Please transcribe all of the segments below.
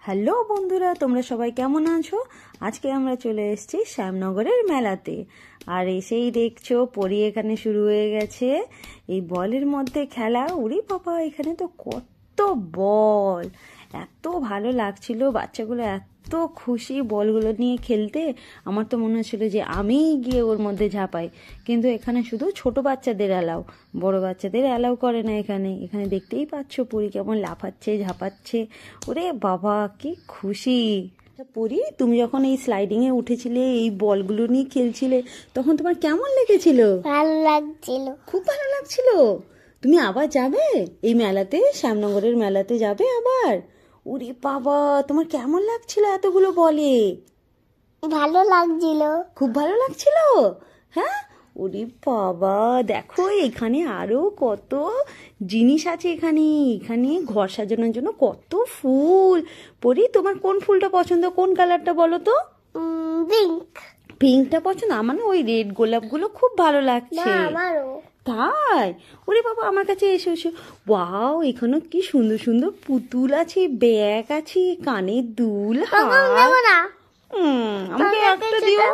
Hello বন্ধুরা, তোমরা সবাই কেমন আছো? আজকে আমরা চলে এসেছি শ্যামনগরের মেলাতে। আর এসেই দেখছো পরি এখানে শুরু হয়ে গেছে এই বলের মধ্যে খেলা। উরি বাবা, এখানে তো কত বল! এত ভালো লাগছিল, বাচ্চাগুলো এত খুশি বলগুলো নিয়ে খেলতে। আমার তো মনে হচ্ছিল যে আমিই গিয়ে ওর মধ্যে ঝাঁপাই, কিন্তু এখানে শুধু ছোট বাচ্চাদের অ্যালাউ, বড় বাচ্চাদের অ্যালাউ করে না। এখানে দেখতেই পাচ্ছ পরি কেমন লাফাচ্ছে ঝাঁপাচ্ছে। ওরে বাবা, কি খুশি! পরি, তুমি যখন এই স্লাইডিং এ উঠেছিলে, এই বলগুলো নিয়ে খেলছিলে, তখন তোমার কেমন লেগেছিল? ভালো লাগছিল, খুব ভালো লাগছিল। তুমি আবার যাবে এই মেলাতে? শ্যামনগরের মেলাতে যাবে আবার? ওরে বাবা, তোমার কেমন লাগছিল এতগুলো বলে? ভালো লাগছিল, খুব ভালো লাগছিল। হ্যাঁ, ওরে বাবা, দেখো এখানে আরো কত জিনিস আছে। এখানে ঘর সাজানোর জন্য কত ফুল। পরি, তোমার কোন ফুলটা পছন্দ, কোন কালারটা বলো তো? পিঙ্ক। পিঙ্কটা পছন্দ? আমার না ওই রেড গোলাপগুলো খুব ভালো লাগছে। আমারও তাই? ওরে বাবা, আমার কাছে এসে এসে ওয়াও, এখানে কি সুন্দর সুন্দর পুতুল আছে, ব্যাগ আছে, কানের দুল, হার। আমাকে একটা দিও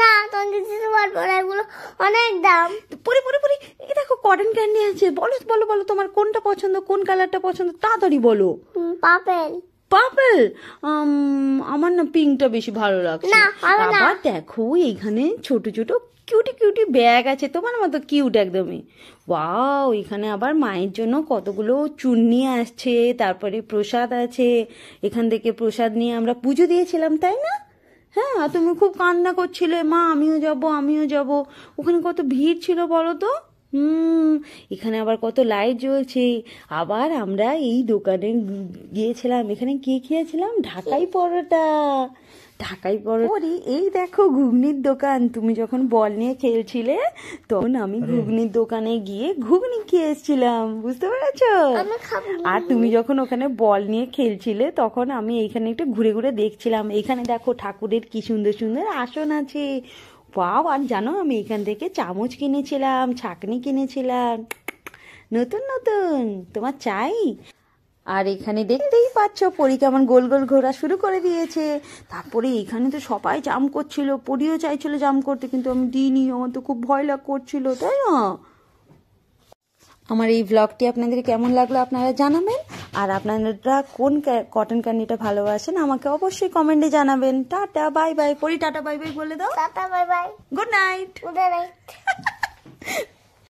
না, তোমাকে দিতে পারবো না, এগুলো অনেক দাম। পরে পরে পরে এই দেখো কটন ক্যান্ডি আছে। বলো বলো বলো, তোমার কোনটা পছন্দ, কোন কালারটা পছন্দ, তাড়াতাড়ি বলো। পাপেল। পার্পল? আমার না পিঙ্কটা বেশি ভালো লাগছে। না, আবার দেখো এইখানে ছোট ছোট কিউটি কিউটি ব্যাগ আছে, তোমার মতো কিউট একদমই। ওয়াও, এখানে আবার মায়ের জন্য কতগুলো চুন্নি আসছে, তারপরে প্রসাদ আছে। এখান থেকে প্রসাদ নিয়ে আমরা পুজো দিয়েছিলাম, তাই না? হ্যাঁ, তুমি খুব কান্না করছিলে, মা আমিও যাব আমিও যাব। ওখানে কত ভিড় ছিল বলো তো। এখানে আবার কত লাইট জ্বলছে। আবার আমরা এই দোকানে গিয়েছিলাম, এখানে কি খেয়েছিলাম? ঢাকাই পরোটা। ঢাকাই পরোটা। এই দেখো ঘুগনির দোকান। তুমি যখন বল নিয়ে খেলছিলে, তখন আমি ঘুগনির দোকানে গিয়ে ঘুগনি খেয়ে এসেছিলাম, বুঝতে পেরেছো? আর তুমি যখন ওখানে বল নিয়ে খেলছিলে, তখন আমি এইখানে একটু ঘুরে ঘুরে দেখছিলাম। এখানে দেখো ঠাকুরের কি সুন্দর সুন্দর আসন আছে। বাহ! আর জানো, আমি এখান থেকে চামচ কিনেছিলাম, ছাঁকনি কিনেছিলাম, নতুন নতুন। তোমার চাই? আর এখানে দেখতেই পাচ্ছ পরি কেমন গোল গোল ঘোরা শুরু করে দিয়েছে। তারপরে এখানে তো সবাই জাম করছিল, পরিও চাইছিল জাম করতে, কিন্তু আমি দিইনি, আমার তো খুব ভয় করছিল, তাই না? আমার এই ব্লগটি আপনাদের কেমন লাগলো আপনারা জানাবেন। আর আপনারা কোন কটন ক্যান্ডিটা ভালোবাসেন আমাকে অবশ্যই কমেন্টে জানাবেন। Tata bye bye. পরি টাটা বাই বাই বলে দাও। Tata bye bye. Good night. Good night.